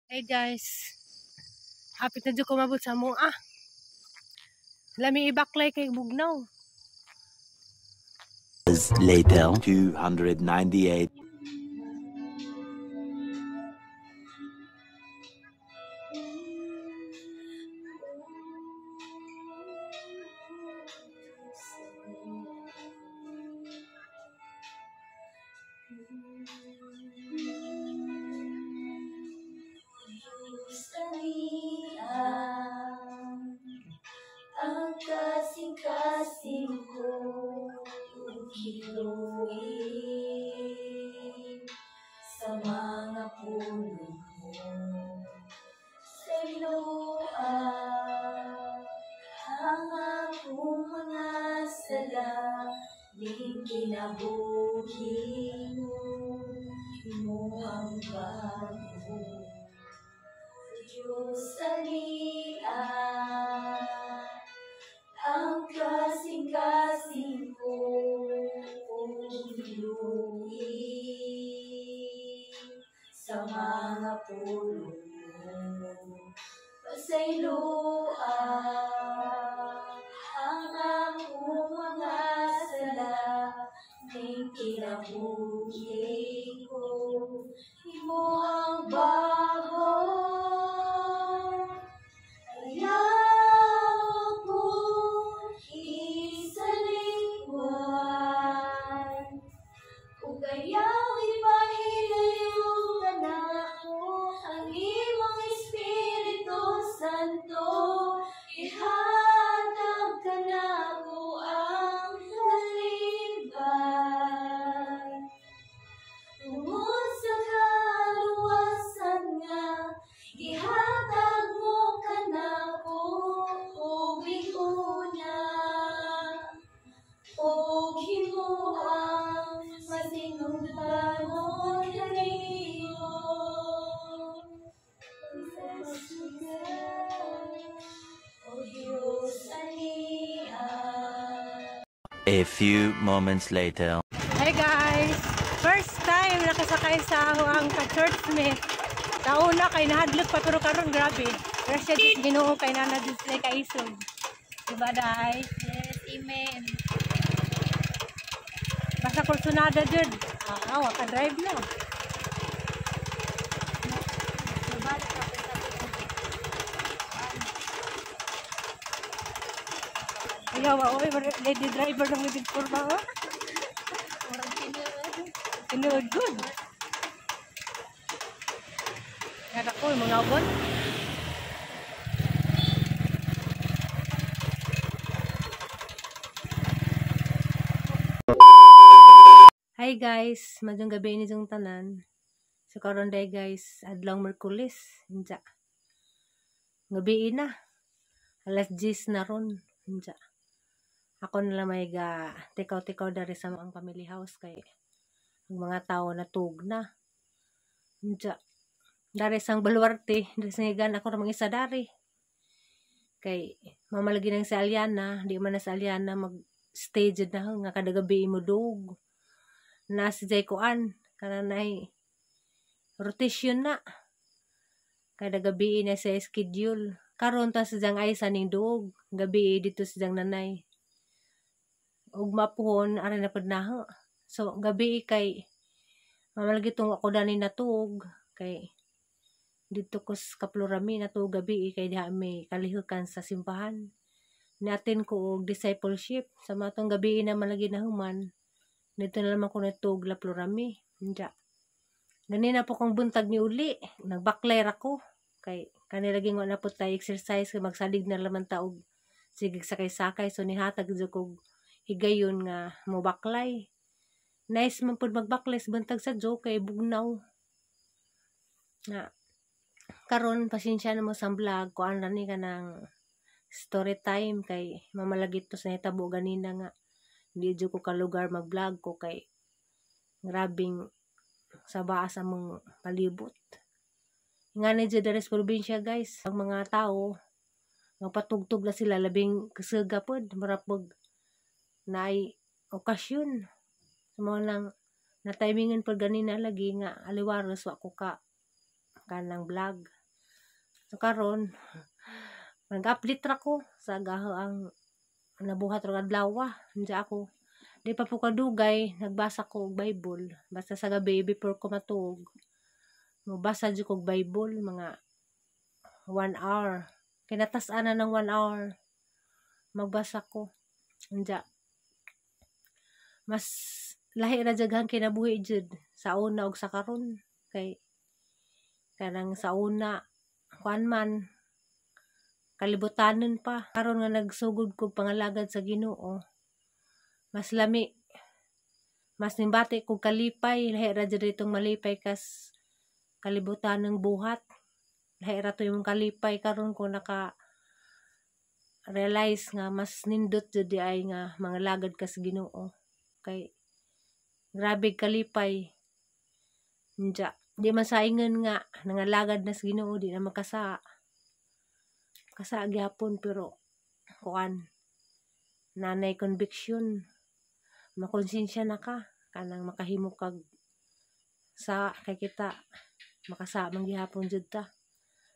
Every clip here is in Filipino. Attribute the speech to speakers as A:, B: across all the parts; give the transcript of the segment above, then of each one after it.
A: Hey guys, hapit na dyan kumabot sa mo lami ibaklay kay bugnaw.
B: Later, 298.
C: Ang kasing-kasing ko kiluin sa mga puno mo, sa iluan ang akong mga salaling kinabuhi mo ang bago. Diyos alian ang kasing-kasing ko iluin sa mga puno mo, pasailuan ang akong mga salaling kinabuhi ko, imo ang bago.
B: A few moments later.
A: Hey guys, first time nakasakay sa ang ka-churchmate. Tauna kay nahadlok pa pero karon grabe. Grasya Diyos Ginoo kay nanadisplay ka isog. Diba dai?
C: Yes, amen.
A: Basta kursunada jud. Waka drive na. Ayaw, lady driver ng may bigpurma Tinuod good. Kaya ko, mga abon. Hi guys, madung gabi ni jung tanan. So karon day guys, adlaw Merkulis, inja. Gabi na. Alas 10 na ron, inja. Ako nila may tikaw-tikaw dari sa mga family house kay ang mga tao natug na. Inja. Dari sang baluarte, dari sangigan ako ramang isa dari. Kay mamalagi nang sa Aliana, di man na sa Aliana mag-stage na nga kada gabi mo dug. Na si Jay Kuan, kananay rotation na. Kada gabi na sa schedule. Karon ta sa jang ay saning dug, gabi dito sa jang nanay. Ug mapuhon ara na pud naho. So gabi kay mamalagi tong ako dani natug kay dito ko sa Kaplorami natug gabi kay diha may kalihukan sa simbahan. Natin ko og discipleship sa matong gabi na malagi na human. Dito na naman ko natug Kaplorami. Inja. Ganina po kong buntag ni uli, nagbaklay ako kay kanilagi nga na po tayo exercise kay magsalig na laman taog sige sakay-sakay so nihatag jud ko higayon nga mo baklay. Nice man pud magbaklay sa buntag sa joke kay bugnaw. Na karon pasensya na mo sa vlog ko an ni kanang story time kay mamalagit to sa hitabo ganina nga di jud ko ka lugar mag-vlog ko kay grabing sa baas among palibot. Nga ni dyan dari sa probinsya guys, ang mga tao magpatugtog na sila labing kasaga pod marapog na ay okasyon sa mga lang na timingan pod ganina lagi nga aliwaros wa ko ka kanang vlog So karon nag-update ra ko sa gaho ang nabuhat ro adlaw. Anja ako di pa po kadugay nagbasa ko og Bible basta sa gabi before ko matug. Mabasa jud kog Bible mga 1 hour. Kinatas-an na ng 1 hour. Magbasa ko. Anja mas lahi ra jaghang kinabuhi jud sa una ug sa karon kay kanang sa una kuan man kalibutanon pa karon nga nagsugod ko pangalagad sa Ginoo mas lami mas nimbati kog kalipay lahi ra jud itong malipay kas kalibutan ng buhat lahi ra to yung kalipay karon ko naka realize nga mas nindot jud di ay nga mga lagad kas Ginoo kay grabe kalipay nya di masaingan nga nangalagad na sa Ginoo di na makasa gyapon pero kuan nanay conviction makonsensya na ka kanang makahimo kag sa kay kita makasa man gihapon jud ta.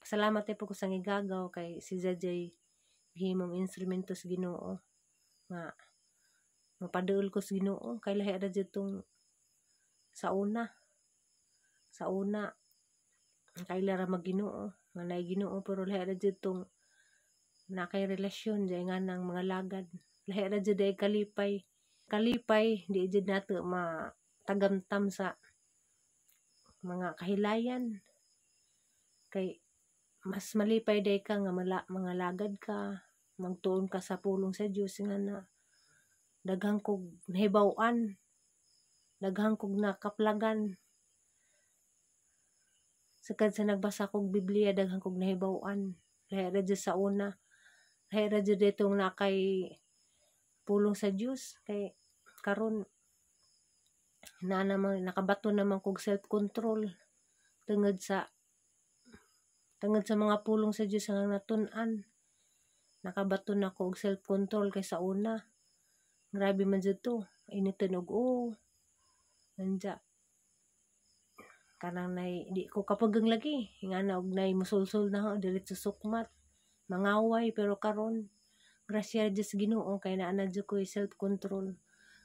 A: Salamat po ko sa gigagaw kay si Jajay himong instrumento sa Ginoo nga mapaduol ko sa Ginoo kay lahi ra jud tong sa una kay lara magginoo nga nay Ginoo pero lahi ra jud tong na kay relasyon jay nga nang mga lagad lahi ra jud ay kalipay di jud nato matagamtam sa mga kahilayan kay mas malipay day ka nga mga lagad ka magtuon ka sa pulong sa Dios nga na daghang kog nahibaw-an daghang kog nakaplagan sakad sa nagbasa kog Biblia daghang kog nahibaw-an lahi ra jud sa una lahi ra jud itong nakay pulong sa Dios kay karon na naman nakabato naman kog self control tungod sa mga pulong sa Dios nga natun-an nakabato na kog self control kay sa una grabe man jud to initon og anja kanang nay di ko kapagang lagi ingana og nay musulsul na ho diretso sukmat mangaway pero karon grasya jud sa Ginoo kay naa na jud ko self control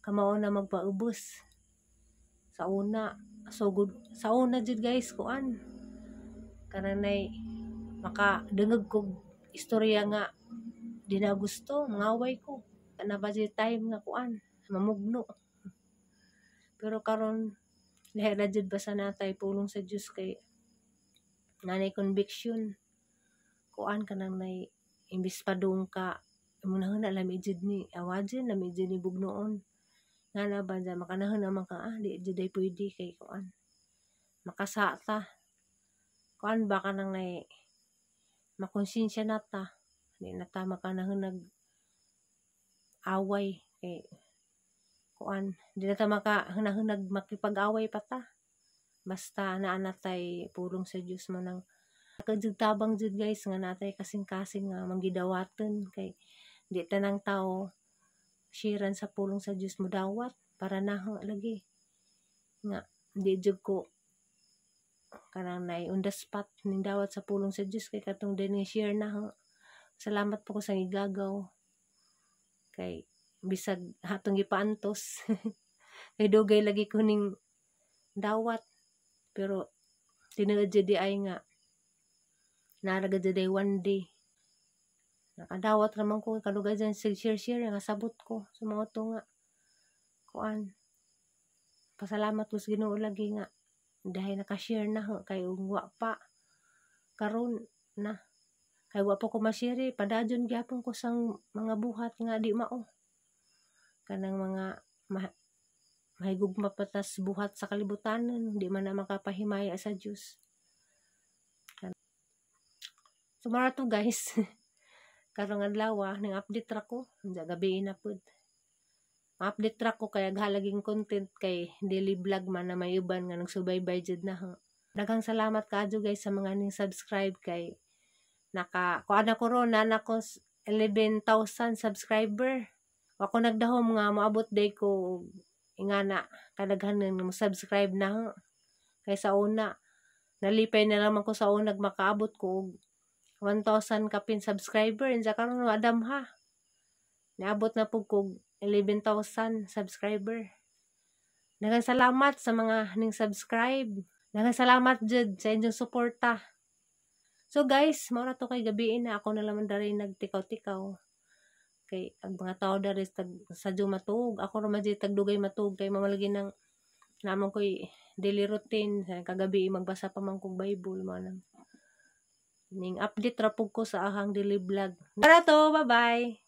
A: kamao na magpaubos sa una sugod sa una jud guys kuan kanang nay makadungog kog istorya nga di na gusto mangaway ko kana ba jud time nga kuan mamugno pero karon lahi ra jud basta natay pulong sa Dios kay nanay conviction kuan kanang nay imbis padung ka munahon na lami jud ni awadjen lami jud ni bugnoon nga na ba dyan makanahon naman ka di jud ay pwede kay kuan makasa ta kuan ba kanang nay makonsensya na ta di na ta makanahon nag away kay kuan di na ta makanahon makipag-away pa ta basta naa natay pulong sa Dios mo nang kajud tabang jud guys nga natay kasing-kasing nga manggidawaton kay di tanang tao shiran sa pulong sa Dios mo dawat para naho lagi nga di jud ko kanang nay on the spot ning dawat sa pulong sa Dios kay katong din share na ho. Salamat po ko sa gigagaw kay bisag hatong gipaantos kay dugay lagi ko ning dawat pero tinuod jud di ay nga naragad jud ay one day nakadawat naman ko kalugay dyan share nga sabot ko sa mga to nga kuan pasalamat ko sa Ginoo lagi nga dahil nakashare na ho kay wa pa karon na kay wa pa ko ma-share padadyon gyapon ko sang mga buhat nga di mao kanang mga mahigugma patas buhat sa kalibutanon di man na makapahimaya sa Dios. Sumara to guys karong adlaw ning update ra ko unsa gabi na pud update ra ko kay aghalaging content kay daily vlog man na may uban nga nagsubaybay jud na ho. Daghang salamat kaadto guys sa mga ning subscribe kay kuan ako ron na ko 11,000 subscriber. Ako nagdahom nga moabot day ko ingana kadaghanan mo subscribe na ho. Kay sa una nalipay na lang ko sa una makaabot ko 1,000 kapin subscriber. Insa karon adam ha. Naabot na po kog 11,000 subscriber. Daghang salamat sa mga ning subscribe. Daghang salamat jud sa inyong suporta. So guys, mao na to kay gabi na ako na lamang dari nagtikaw-tikaw. Kay ang mga tao dari sa matug, ako ra man jud tagdugay matug kay mamalagi ng namon koy daily routine sa kagabi magbasa pa man kog Bible mo nang ning update ra pug ko sa ahang daily vlog. Tara to, bye-bye.